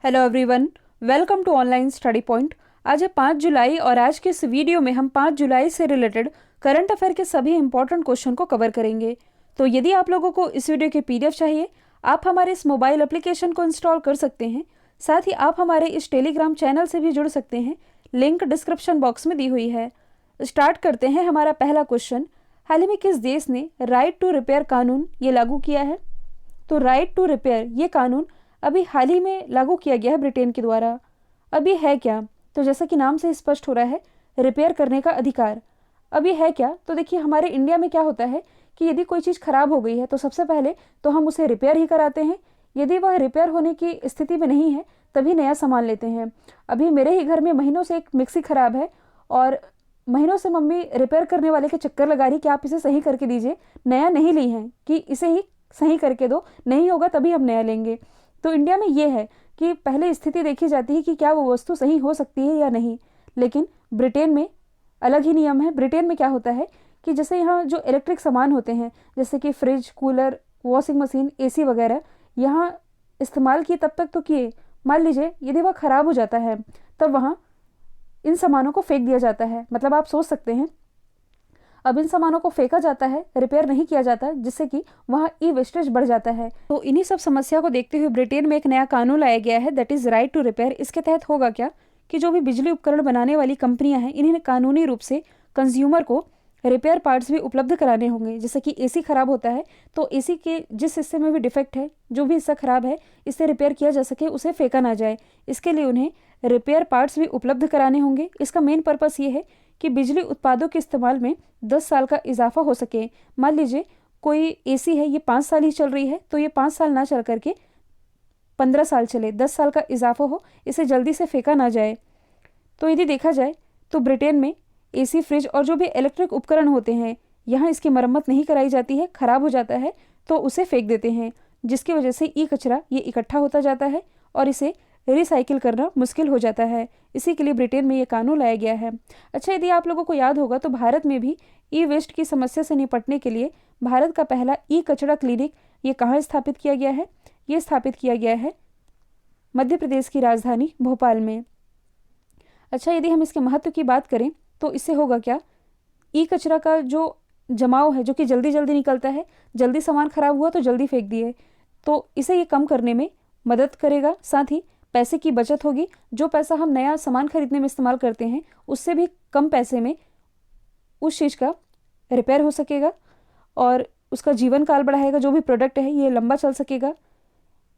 Hello everyone, welcome to online study point. आज है 5 जुलाई और आज के इस वीडियो में हम 5 जुलाई से रिलेटेड करंट अफेयर के सभी इंपॉर्टेंट क्वेश्चन को कवर करेंगे। तो यदि आप लोगों को इस वीडियो के पीडीएफ चाहिए, आप हमारे इस मोबाइल एप्लीकेशन को इंस्टॉल कर सकते हैं। साथ ही आप हमारे इस टेलीग्राम चैनल से भी जुड़ सकते हैं, लिंक डिस्क्रिप्शन बॉक्स में दी हुई है। स्टार्ट करते हैं। हमारा पहला क्वेश्चन, हाल ही में किस देश ने राइट टू रिपेयर कानून ये लागू किया है? तो राइट टू रिपेयर ये कानून अभी हाल ही में लागू किया गया है ब्रिटेन के द्वारा। अब ये है क्या? तो जैसा कि नाम से स्पष्ट हो रहा है, रिपेयर करने का अधिकार। अब ये है क्या? तो देखिए, हमारे इंडिया में क्या होता है कि यदि कोई चीज़ खराब हो गई है तो सबसे पहले तो हम उसे रिपेयर ही कराते हैं। यदि वह रिपेयर होने की स्थिति में नहीं है तभी नया सामान लेते हैं। अभी मेरे ही घर में महीनों से एक मिक्सी खराब है और महीनों से मम्मी रिपेयर करने वाले के चक्कर लगा रही कि आप इसे सही करके दीजिए, नया नहीं ली है, कि इसे ही सही करके दो, नहीं होगा तभी हम नया लेंगे। तो इंडिया में ये है कि पहले स्थिति देखी जाती है कि क्या वो वस्तु सही हो सकती है या नहीं। लेकिन ब्रिटेन में अलग ही नियम है। ब्रिटेन में क्या होता है कि जैसे यहाँ जो इलेक्ट्रिक सामान होते हैं, जैसे कि fridge, cooler, washing machine, AC वगैरह, यहाँ इस्तेमाल किए तब तक तो किए, मान लीजिए यदि वह ख़राब हो जाता है तब वहाँ इन सामानों को फेंक दिया जाता है। मतलब आप सोच सकते हैं, अब इन सामानों को फेंका जाता है, रिपेयर नहीं किया जाता, जिससे कि वहाँ ई वेस्टेज बढ़ जाता है। तो इन्हीं सब समस्या को देखते हुए ब्रिटेन में एक नया कानून लाया गया है, that is right to repair. इसके तहत होगा क्या कि जो भी बिजली उपकरण बनाने वाली कंपनियां हैं, इन्हें कानूनी रूप से कंज्यूमर को रिपेयर पार्ट्स भी उपलब्ध कराने होंगे। जैसे कि एसी खराब होता है तो एसी के जिस हिस्से में भी डिफेक्ट है, जो भी हिस्सा खराब है, इसे रिपेयर किया जा सके, उसे फेंका ना जाए, इसके लिए उन्हें रिपेयर पार्ट्स भी उपलब्ध कराने होंगे। इसका मेन पर्पस ये है कि बिजली उत्पादों के इस्तेमाल में 10 साल का इजाफा हो सके। मान लीजिए कोई एसी है, ये 5 साल ही चल रही है, तो ये 5 साल ना चल करके 15 साल चले, 10 साल का इजाफा हो, इसे जल्दी से फेंका ना जाए। तो यदि देखा जाए तो ब्रिटेन में एसी, फ्रिज और जो भी इलेक्ट्रिक उपकरण होते हैं, यहाँ इसकी मरम्मत नहीं कराई जाती है, ख़राब हो जाता है तो उसे फेंक देते हैं, जिसकी वजह से ई कचरा ये इकट्ठा होता जाता है और इसे रिसाइकिल करना मुश्किल हो जाता है। इसी के लिए ब्रिटेन में ये कानून लाया गया है। अच्छा, यदि आप लोगों को याद होगा तो भारत में भी ई वेस्ट की समस्या से निपटने के लिए भारत का पहला ई कचरा क्लिनिक ये कहाँ स्थापित किया गया है? ये स्थापित किया गया है मध्य प्रदेश की राजधानी भोपाल में। अच्छा, यदि हम इसके महत्व की बात करें तो इससे होगा क्या? ई कचरा का जो जमाव है, जो कि जल्दी जल्दी निकलता है, जल्दी सामान खराब हुआ तो जल्दी फेंक दिए, तो इसे ये कम करने में मदद करेगा। साथ ही पैसे की बचत होगी। जो पैसा हम नया सामान खरीदने में इस्तेमाल करते हैं, उससे भी कम पैसे में उस चीज़ का रिपेयर हो सकेगा और उसका जीवन काल बढ़ाएगा। जो भी प्रोडक्ट है ये लंबा चल सकेगा,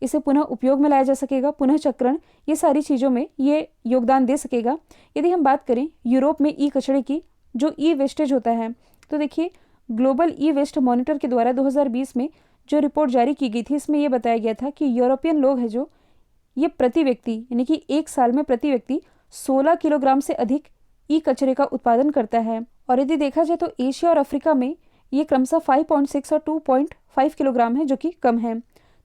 इसे पुनः उपयोग में लाया जा सकेगा, पुनः चक्रण, ये सारी चीज़ों में ये योगदान दे सकेगा। यदि हम बात करें यूरोप में ई कचरे की, जो ई वेस्टेज होता है, तो देखिए ग्लोबल ई वेस्ट मॉनिटर के द्वारा 2020 में जो रिपोर्ट जारी की गई थी, इसमें यह बताया गया था कि यूरोपियन लोग हैं जो ये प्रति व्यक्ति, यानी कि एक साल में प्रति व्यक्ति 16 किलोग्राम से अधिक ई कचरे का उत्पादन करता है। और यदि देखा जाए तो एशिया और अफ्रीका में ये क्रमशः 5.6 और 2.5 किलोग्राम है, जो कि कम है।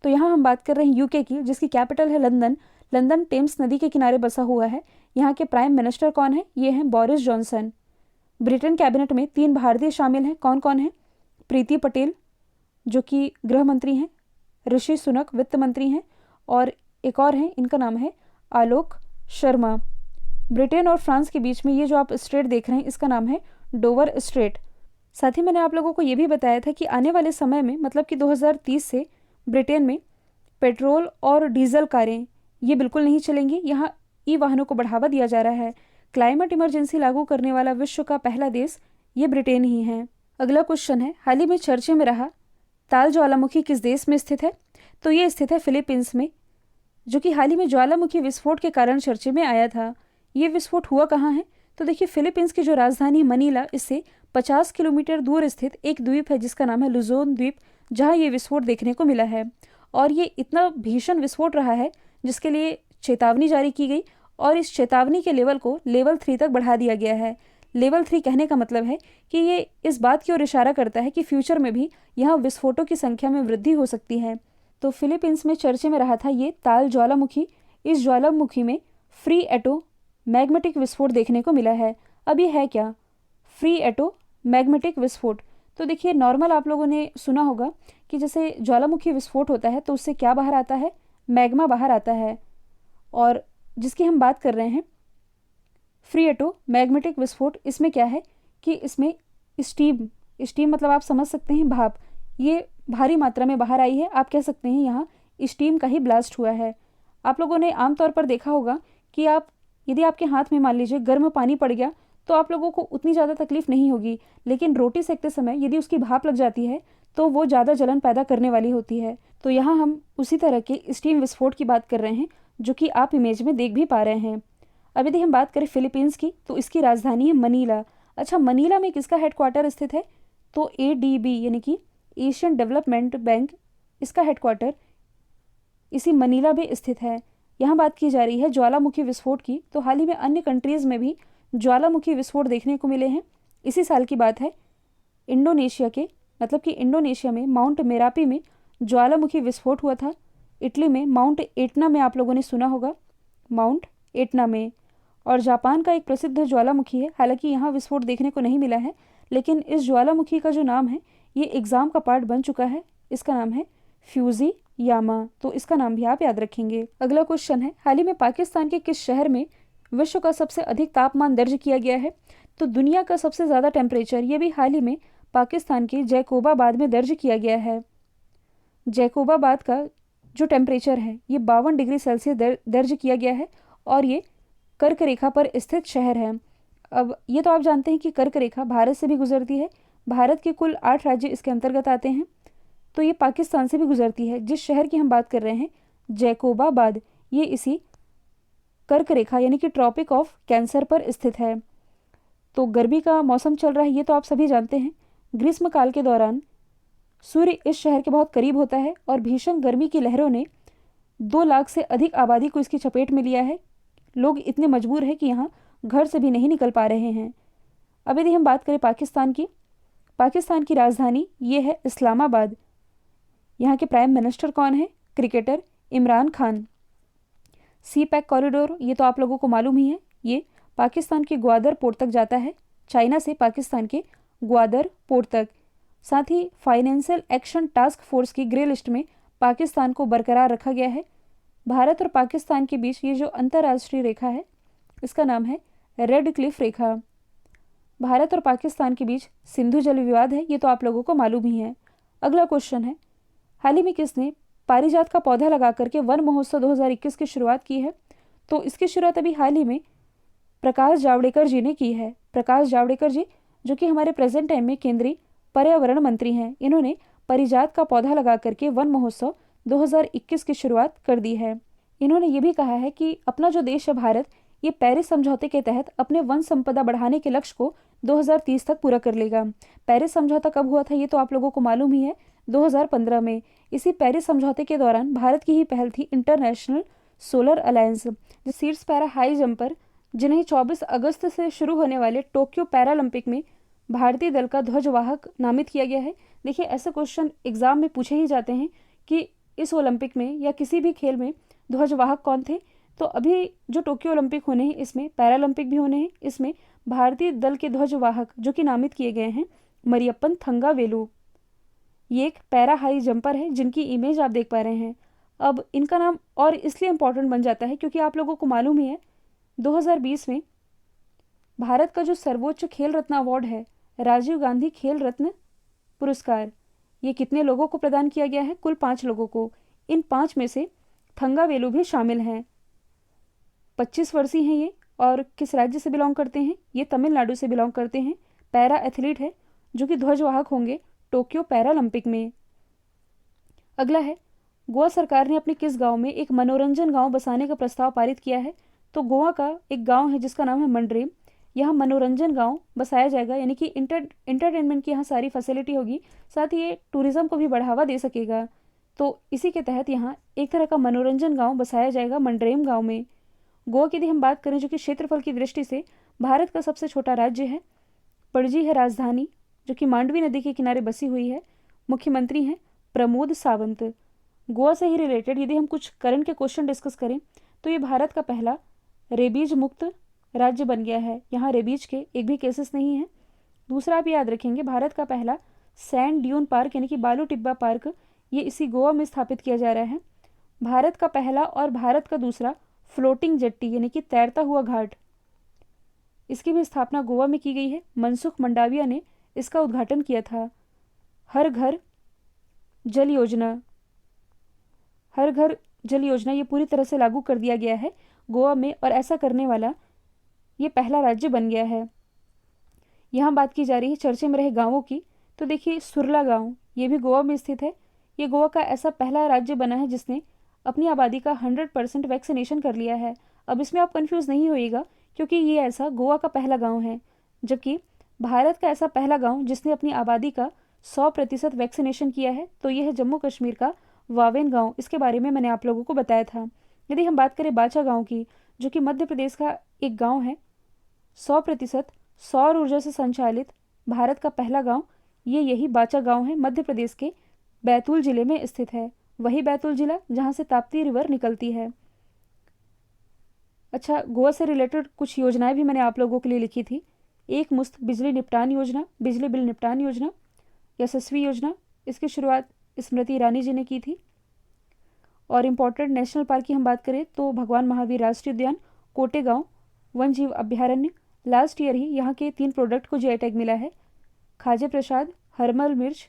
तो यहाँ हम बात कर रहे हैं यूके की, जिसकी कैपिटल है लंदन। लंदन टेम्स नदी के किनारे बसा हुआ है। यहाँ के प्राइम मिनिस्टर कौन है? ये हैं बोरिस जॉनसन। ब्रिटेन कैबिनेट में 3 भारतीय शामिल हैं। कौन कौन है? प्रीति पटेल जो कि गृह मंत्री हैं, ऋषि सुनक वित्त मंत्री हैं, और एक और हैं, इनका नाम है आलोक शर्मा। ब्रिटेन और फ्रांस के बीच में ये जो आप स्ट्रेट देख रहे हैं, इसका नाम है डोवर स्ट्रेट। साथ ही मैंने आप लोगों को ये भी बताया था कि आने वाले समय में, मतलब कि 2030 से ब्रिटेन में पेट्रोल और डीजल कारें ये बिल्कुल नहीं चलेंगी। यहाँ ई वाहनों को बढ़ावा दिया जा रहा है। क्लाइमेट इमरजेंसी लागू करने वाला विश्व का पहला देश ये ब्रिटेन ही है। अगला क्वेश्चन है, हाल ही में चर्चे में रहा ताल ज्वालामुखी किस देश में स्थित है? तो ये स्थित है फिलीपींस में, जो कि हाल ही में ज्वालामुखी विस्फोट के कारण चर्चे में आया था। ये विस्फोट हुआ कहाँ है? तो देखिए, फिलीपींस की जो राजधानी मनीला, इससे 50 किलोमीटर दूर स्थित एक द्वीप है जिसका नाम है लुजोन द्वीप, जहाँ ये विस्फोट देखने को मिला है। और ये इतना भीषण विस्फोट रहा है जिसके लिए चेतावनी जारी की गई और इस चेतावनी के लेवल को लेवल 3 तक बढ़ा दिया गया है। लेवल 3 कहने का मतलब है कि ये इस बात की ओर इशारा करता है कि फ्यूचर में भी यहाँ विस्फोटों की संख्या में वृद्धि हो सकती है। तो फिलीपींस में चर्चे में रहा था ये ताल ज्वालामुखी। इस ज्वालामुखी में फ्री एटो मैग्मेटिक विस्फोट देखने को मिला है। अब ये है क्या? फ्री एटो मैग्मेटिक विस्फोट। तो देखिए, नॉर्मल आप लोगों ने सुना होगा कि जैसे ज्वालामुखी विस्फोट होता है तो उससे क्या बाहर आता है? मैग्मा बाहर आता है। और जिसकी हम बात कर रहे हैं फ्रिएटो मैग्नेटिक विस्फोट, इसमें क्या है कि इसमें स्टीम स्टीम मतलब आप समझ सकते हैं भाप, ये भारी मात्रा में बाहर आई है। आप कह सकते हैं यहाँ स्टीम का ही ब्लास्ट हुआ है। आप लोगों ने आमतौर पर देखा होगा कि यदि आपके हाथ में मान लीजिए गर्म पानी पड़ गया तो आप लोगों को उतनी ज़्यादा तकलीफ नहीं होगी, लेकिन रोटी सेकते समय यदि उसकी भाप लग जाती है तो वो ज़्यादा जलन पैदा करने वाली होती है। तो यहाँ हम उसी तरह के स्टीम विस्फोट की बात कर रहे हैं जो कि आप इमेज में देख भी पा रहे हैं। अब यदि हम बात करें फिलीपींस की तो इसकी राजधानी है मनीला। अच्छा, मनीला में किसका हेडक्वार्टर स्थित है? तो ADB यानी कि एशियन डेवलपमेंट बैंक, इसका हेडक्वार्टर इसी मनीला में स्थित है। यहाँ बात की जा रही है ज्वालामुखी विस्फोट की, तो हाल ही में अन्य कंट्रीज़ में भी ज्वालामुखी विस्फोट देखने को मिले हैं। इसी साल की बात है, इंडोनेशिया के मतलब कि इंडोनेशिया में माउंट मेरापी में ज्वालामुखी विस्फोट हुआ था। इटली में माउंट एटना में आप लोगों ने सुना होगा, माउंट एटना में। और जापान का एक प्रसिद्ध ज्वालामुखी है, हालांकि यहाँ विस्फोट देखने को नहीं मिला है, लेकिन इस ज्वालामुखी का जो नाम है ये एग्ज़ाम का पार्ट बन चुका है। इसका नाम है फ्यूजी यामा, तो इसका नाम भी आप याद रखेंगे। अगला क्वेश्चन है, हाल ही में पाकिस्तान के किस शहर में विश्व का सबसे अधिक तापमान दर्ज किया गया है? तो दुनिया का सबसे ज़्यादा टेम्परेचर ये भी हाल ही में पाकिस्तान के जैकोबाबाद में दर्ज किया गया है। जैकोबाबाद का जो टेम्परेचर है ये 52 डिग्री सेल्सियस दर्ज किया गया है और ये कर्क रेखा पर स्थित शहर है। अब ये तो आप जानते हैं कि कर्क रेखा भारत से भी गुजरती है। भारत के कुल 8 राज्य इसके अंतर्गत आते हैं, तो ये पाकिस्तान से भी गुजरती है। जिस शहर की हम बात कर रहे हैं जैकोबाबाद, ये इसी कर्क रेखा यानी कि ट्रॉपिक ऑफ कैंसर पर स्थित है। तो गर्मी का मौसम चल रहा है, ये तो आप सभी जानते हैं। ग्रीष्मकाल के दौरान सूर्य इस शहर के बहुत करीब होता है और भीषण गर्मी की लहरों ने 2 लाख से अधिक आबादी को इसकी चपेट में लिया है। लोग इतने मजबूर हैं कि यहाँ घर से भी नहीं निकल पा रहे हैं। अब यदि हम बात करें पाकिस्तान की राजधानी ये है इस्लामाबाद। यहाँ के प्राइम मिनिस्टर कौन है? क्रिकेटर इमरान खान। सी पैक कॉरिडोर ये तो आप लोगों को मालूम ही है, ये पाकिस्तान के ग्वादर पोर्ट तक जाता है, चाइना से पाकिस्तान के ग्वादर पोर्ट तक। साथ ही फाइनेंशियल एक्शन टास्क फोर्स की ग्रे लिस्ट में पाकिस्तान को बरकरार रखा गया है। भारत और पाकिस्तान के बीच ये जो अंतर्राष्ट्रीय रेखा है इसका नाम है रेड क्लिफ रेखा। भारत और पाकिस्तान के बीच सिंधु जल विवाद है, ये तो आप लोगों को मालूम ही है। अगला क्वेश्चन है, हाल ही में किसने पारिजात का पौधा लगा करके वन महोत्सव 2021 की शुरुआत की है? तो इसकी शुरुआत अभी हाल ही में प्रकाश जावड़ेकर जी ने की है। प्रकाश जावड़ेकर जी जो कि हमारे प्रेजेंट टाइम में केंद्रीय पर्यावरण मंत्री हैं, इन्होंने पारिजात का पौधा लगा करके वन महोत्सव 2021 की शुरुआत कर दी है। इन्होंने ये भी कहा है कि अपना जो देश है भारत, ये पेरिस समझौते के तहत अपने वन संपदा बढ़ाने के लक्ष्य को 2030 तक पूरा कर लेगा। पेरिस समझौता कब हुआ था ये तो आप लोगों को मालूम ही है, 2015 में। इसी पेरिस समझौते के दौरान भारत की ही पहल थी international solar alliance. Seeds para high jumper जिन्हें 24 अगस्त से शुरू होने वाले टोक्यो पैरालंपिक में भारतीय दल का ध्वजवाहक नामित किया गया है। देखिए, ऐसे क्वेश्चन एग्जाम में पूछे ही जाते हैं कि इस ओलंपिक में या किसी भी खेल में ध्वजवाहक कौन थे। तो अभी जो टोक्यो ओलंपिक होने हैं इसमें पैरालंपिक भी होने हैं, इसमें भारतीय दल के ध्वजवाहक जो कि नामित किए गए हैं मरियप्पन थंगावेलु। ये एक पैरा हाई जंपर है जिनकी इमेज आप देख पा रहे हैं। अब इनका नाम और इसलिए इम्पोर्टेंट बन जाता है क्योंकि आप लोगों को मालूम ही है 2020 में भारत का जो सर्वोच्च खेल रत्न अवार्ड है राजीव गांधी खेल रत्न पुरस्कार, ये कितने लोगों को प्रदान किया गया है? कुल 5 लोगों को। इन 5 में से थंगावेलु भी शामिल हैं। 25 वर्षीय हैं ये और किस राज्य से बिलोंग करते हैं? ये तमिलनाडु से बिलोंग करते हैं। पैरा एथलीट है जो कि ध्वजवाहक होंगे टोक्यो पैरालंपिक में। अगला है, गोवा सरकार ने अपने किस गांव में एक मनोरंजन गांव बसाने का प्रस्ताव पारित किया है? तो गोवा का एक गांव है जिसका नाम है मंडरेम। यहाँ मनोरंजन गांव बसाया जाएगा, यानी कि इंटरटेनमेंट की यहाँ सारी फैसिलिटी होगी, साथ ही ये टूरिज्म को भी बढ़ावा दे सकेगा। तो इसी के तहत यहाँ एक तरह का मनोरंजन गांव बसाया जाएगा मंडरेम गांव में। गोवा की यदि हम बात करें जो कि क्षेत्रफल की दृष्टि से भारत का सबसे छोटा राज्य है, पणजी है राजधानी जो कि मांडवी नदी के किनारे बसी हुई है। मुख्यमंत्री हैं प्रमोद सावंत। गोवा से ही रिलेटेड यदि हम कुछ करंट के क्वेश्चन डिस्कस करें तो ये भारत का पहला रेबीज मुक्त राज्य बन गया है। यहाँ रेबीज के एक भी केसेस नहीं हैं। दूसरा आप याद रखेंगे, भारत का पहला सैंड ड्यून पार्क यानी कि बालू टिब्बा पार्क ये इसी गोवा में स्थापित किया जा रहा है। भारत का पहला और भारत का दूसरा फ्लोटिंग जेट्टी यानी कि तैरता हुआ घाट, इसकी भी स्थापना गोवा में की गई है। मनसुख मंडाविया ने इसका उद्घाटन किया था। हर घर जल योजना, हर घर जल योजना ये पूरी तरह से लागू कर दिया गया है गोवा में, और ऐसा करने वाला ये पहला राज्य बन गया है। यहाँ बात की जा रही है चर्चे में रहे गांवों की, तो देखिए सुरला गांव ये भी गोवा में स्थित है। ये गोवा का ऐसा पहला राज्य बना है जिसने अपनी आबादी का 100% वैक्सीनेशन कर लिया है। अब इसमें आप कंफ्यूज नहीं होइएगा, क्योंकि ये ऐसा गोवा का पहला गांव है, जबकि भारत का ऐसा पहला गांव जिसने अपनी आबादी का 100% वैक्सीनेशन किया है तो यह है जम्मू कश्मीर का वावेन गांव। इसके बारे में मैंने आप लोगों को बताया था। यदि हम बात करें बाचा गांव की, जो कि मध्य प्रदेश का एक गांव है, 100% सौर ऊर्जा से संचालित भारत का पहला गांव ये यही बाचा गांव है। मध्य प्रदेश के बैतूल जिले में स्थित है, वही बैतूल जिला जहां से ताप्ती रिवर निकलती है। अच्छा, गोवा से रिलेटेड कुछ योजनाएं भी मैंने आप लोगों के लिए लिखी थी। एक मुश्त बिजली निपटान योजना, बिजली बिल निपटान योजना, यशस्वी योजना, इसकी शुरुआत स्मृति ईरानी जी ने की थी। और इम्पोर्टेंट नेशनल पार्क की हम बात करें तो भगवान महावीर राष्ट्रीय उद्यान, कोटेगांव वन जीव अभ्यारण्य। लास्ट ईयर ही यहाँ के 3 प्रोडक्ट को जीआई टैग मिला है, खाजे प्रसाद, हरमल मिर्च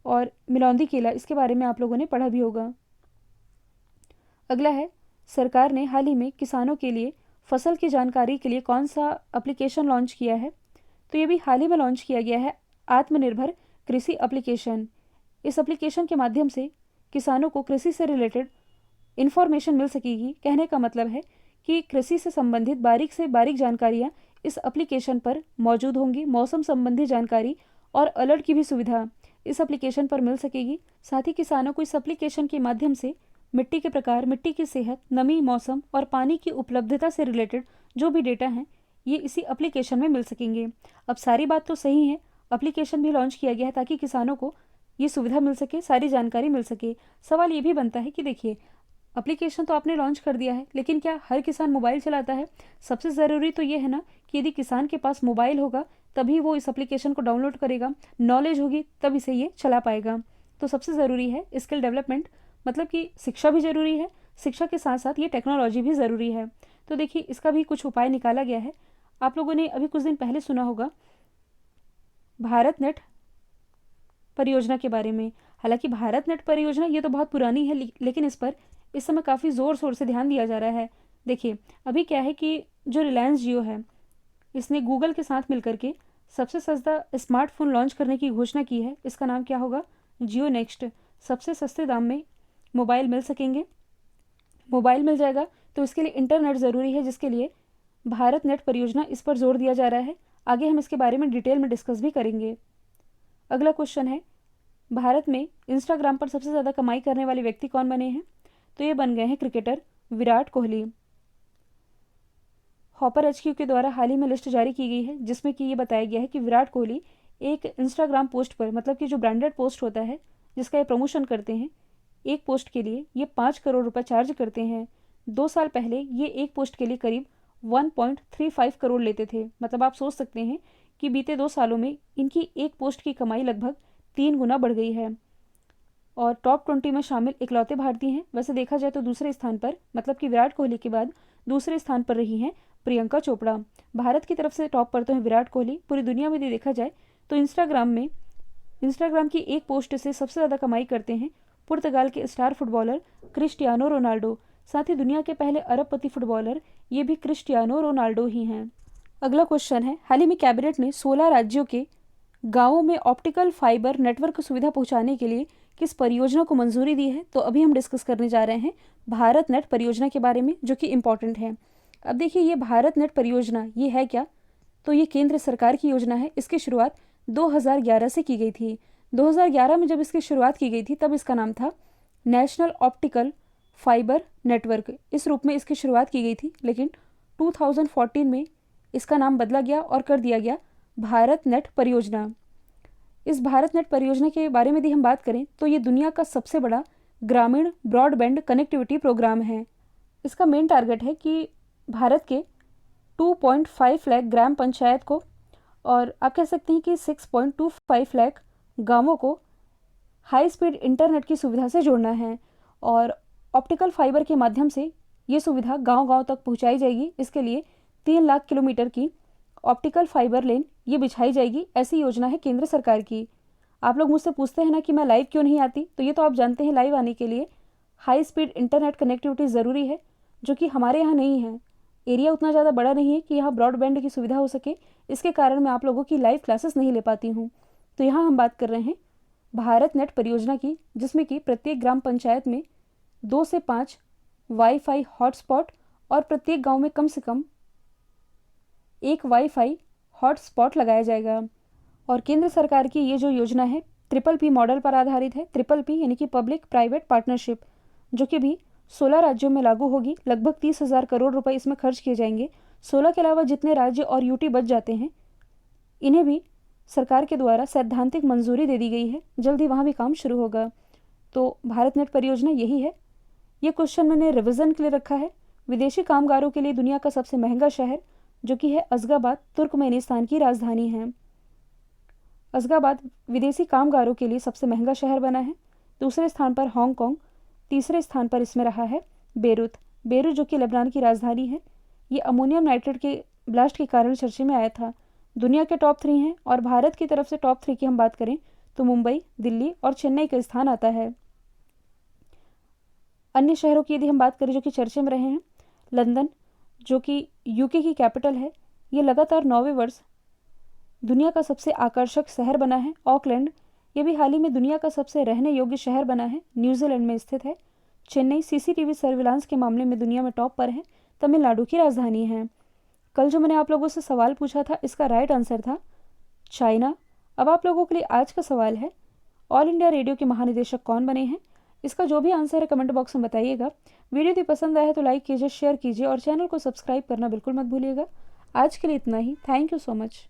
और मिलौंदी केला। इसके बारे में आप लोगों ने पढ़ा भी होगा। अगला है, सरकार ने हाल ही में किसानों के लिए फसल की जानकारी के लिए कौन सा एप्लीकेशन लॉन्च किया है? तो ये भी हाल ही में लॉन्च किया गया है, आत्मनिर्भर कृषि एप्लीकेशन। इस एप्लीकेशन के माध्यम से किसानों को कृषि से रिलेटेड इन्फॉर्मेशन मिल सकेगी। कहने का मतलब है कि कृषि से संबंधित बारीक से बारीक जानकारियाँ इस एप्लीकेशन पर मौजूद होंगी। मौसम संबंधी जानकारी और अलर्ट की भी सुविधा इस एप्लीकेशन पर मिल सकेगी। साथ ही किसानों को इस एप्लीकेशन के माध्यम से मिट्टी के प्रकार, मिट्टी की सेहत, नमी, मौसम और पानी की उपलब्धता से रिलेटेड जो भी डेटा हैं ये इसी एप्लीकेशन में मिल सकेंगे। अब सारी बात तो सही है, एप्लीकेशन भी लॉन्च किया गया है ताकि किसानों को ये सुविधा मिल सके, सारी जानकारी मिल सके। सवाल ये भी बनता है कि देखिए, एप्लीकेशन तो आपने लॉन्च कर दिया है, लेकिन क्या हर किसान मोबाइल चलाता है? सबसे ज़रूरी तो ये है ना कि यदि किसान के पास मोबाइल होगा तभी वो इस एप्लीकेशन को डाउनलोड करेगा, नॉलेज होगी तब इसे ये चला पाएगा। तो सबसे ज़रूरी है स्किल डेवलपमेंट, मतलब कि शिक्षा भी ज़रूरी है, शिक्षा के साथ साथ ये टेक्नोलॉजी भी ज़रूरी है। तो देखिए, इसका भी कुछ उपाय निकाला गया है। आप लोगों ने अभी कुछ दिन पहले सुना होगा भारत नेट परियोजना के बारे में। हालांकि भारत नेट परियोजना ये तो बहुत पुरानी है, लेकिन इस पर इस समय काफ़ी ज़ोर शोर से ध्यान दिया जा रहा है। देखिए, अभी क्या है कि जो रिलायंस जियो है, इसने गूगल के साथ मिलकर के सबसे सस्ता स्मार्टफोन लॉन्च करने की घोषणा की है। इसका नाम क्या होगा? जियो नेक्स्ट। सबसे सस्ते दाम में मोबाइल मिल सकेंगे। मोबाइल मिल जाएगा तो इसके लिए इंटरनेट ज़रूरी है, जिसके लिए भारत नेट परियोजना इस पर जोर दिया जा रहा है। आगे हम इसके बारे में डिटेल में डिस्कस भी करेंगे। अगला क्वेश्चन है, भारत में इंस्टाग्राम पर सबसे ज़्यादा कमाई करने वाले व्यक्ति कौन बने हैं? तो ये बन गए हैं cricketer Virat Kohli. Hopper HQ के द्वारा हाल ही में लिस्ट जारी की गई है, जिसमें कि ये बताया गया है कि विराट कोहली एक इंस्टाग्राम पोस्ट पर, मतलब कि जो ब्रांडेड पोस्ट होता है जिसका ये प्रमोशन करते हैं, एक पोस्ट के लिए ये 5 करोड़ रुपए चार्ज करते हैं। 2 साल पहले ये एक पोस्ट के लिए करीब 1.35 करोड़ लेते थे। मतलब आप सोच सकते हैं कि बीते 2 सालों में इनकी एक पोस्ट की कमाई लगभग 3 गुना बढ़ गई है। और टॉप 20 में शामिल इकलौते भारतीय हैं। वैसे देखा जाए तो दूसरे स्थान पर, मतलब कि विराट कोहली के बाद दूसरे स्थान पर रही हैं प्रियंका चोपड़ा। भारत की तरफ से टॉप पर तो है विराट कोहली। पूरी दुनिया में यदि देखा जाए तो इंस्टाग्राम की एक पोस्ट से सबसे ज़्यादा कमाई करते हैं पुर्तगाल के स्टार फुटबॉलर क्रिस्टियानो रोनाल्डो। साथ ही दुनिया के पहले अरबपति फुटबॉलर ये भी क्रिस्टियानो रोनाल्डो ही हैं। अगला क्वेश्चन है, हाल ही में कैबिनेट ने 16 राज्यों के गाँवों में ऑप्टिकल फाइबर नेटवर्क सुविधा पहुँचाने के लिए किस परियोजना को मंजूरी दी है? तो अभी हम डिस्कस करने जा रहे हैं भारत नेट परियोजना के बारे में, जो कि इम्पॉर्टेंट है। अब देखिए, ये भारत नेट परियोजना ये है क्या? तो ये केंद्र सरकार की योजना है। इसकी शुरुआत 2011 से की गई थी। 2011 में जब इसकी शुरुआत की गई थी तब इसका नाम था नेशनल ऑप्टिकल फाइबर नेटवर्क, इस रूप में इसकी शुरुआत की गई थी। लेकिन 2014 में इसका नाम बदला गया और कर दिया गया भारत नेट परियोजना। इस भारत नेट परियोजना के बारे में यदि हम बात करें तो ये दुनिया का सबसे बड़ा ग्रामीण ब्रॉडबैंड कनेक्टिविटी प्रोग्राम है। इसका मेन टारगेट है कि भारत के 2.5 लाख ग्राम पंचायत को, और आप कह सकते हैं कि 6.25 लाख गांवों को हाई स्पीड इंटरनेट की सुविधा से जोड़ना है। और ऑप्टिकल फाइबर के माध्यम से ये सुविधा गांव-गांव तक पहुंचाई जाएगी। इसके लिए 3 लाख किलोमीटर की ऑप्टिकल फाइबर लेन ये बिछाई जाएगी। ऐसी योजना है केंद्र सरकार की। आप लोग मुझसे पूछते हैं ना कि मैं लाइव क्यों नहीं आती, तो ये तो आप जानते हैं लाइव आने के लिए हाई स्पीड इंटरनेट कनेक्टिविटी ज़रूरी है, जो कि हमारे यहाँ नहीं है। एरिया उतना ज़्यादा बड़ा नहीं है कि यहाँ ब्रॉडबैंड की सुविधा हो सके। इसके कारण मैं आप लोगों की लाइव क्लासेस नहीं ले पाती हूँ। तो यहाँ हम बात कर रहे हैं भारत नेट परियोजना की, जिसमें कि प्रत्येक ग्राम पंचायत में 2 से 5 वाईफाई हॉटस्पॉट और प्रत्येक गांव में कम से कम 1 वाईफाई हॉटस्पॉट लगाया जाएगा। और केंद्र सरकार की ये जो योजना है PPP मॉडल पर आधारित है। PPP यानी कि पब्लिक प्राइवेट पार्टनरशिप, जो कि भी 16 राज्यों में लागू होगी। लगभग 30,000 करोड़ रुपए इसमें खर्च किए जाएंगे। 16 के अलावा जितने राज्य और यूटी बच जाते हैं, इन्हें भी सरकार के द्वारा सैद्धांतिक मंजूरी दे दी गई है। जल्द ही वहाँ भी काम शुरू होगा। तो भारत नेट परियोजना यही है। ये क्वेश्चन मैंने रिवीजन के लिए रखा है। विदेशी कामगारों के लिए दुनिया का सबसे महंगा शहर, जो कि है अज़गाबाद, तुर्कमेनिस्तान की राजधानी है। अज़गाबाद विदेशी कामगारों के लिए सबसे महंगा शहर बना है। दूसरे स्थान पर हांगकांग, तीसरे स्थान पर इसमें रहा है बेरूत। बेरूत जो कि लेबनान की राजधानी है। ये अमोनियम नाइट्रेट के ब्लास्ट के कारण चर्चे में आया था। दुनिया के टॉप 3 हैं, और भारत की तरफ से टॉप 3 की हम बात करें तो मुंबई, दिल्ली और चेन्नई का स्थान आता है। अन्य शहरों की यदि हम बात करें जो कि चर्चे में रहे हैं, लंदन जो कि यूके की कैपिटल है, ये लगातार 9वें वर्ष दुनिया का सबसे आकर्षक शहर बना है। ऑकलैंड ये भी हाल ही में दुनिया का सबसे रहने योग्य शहर बना है, न्यूजीलैंड में स्थित है। चेन्नई सीसीटीवी सर्विलांस के मामले में दुनिया में टॉप पर है, तमिलनाडु की राजधानी है। कल जो मैंने आप लोगों से सवाल पूछा था, इसका राइट आंसर था चाइना। अब आप लोगों के लिए आज का सवाल है, ऑल इंडिया रेडियो के महानिदेशक कौन बने हैं? इसका जो भी आंसर है कमेंट बॉक्स में बताइएगा। वीडियो यदि पसंद आया है तो लाइक कीजिए, शेयर कीजिए और चैनल को सब्सक्राइब करना बिल्कुल मत भूलिएगा। आज के लिए इतना ही। Thank you so much.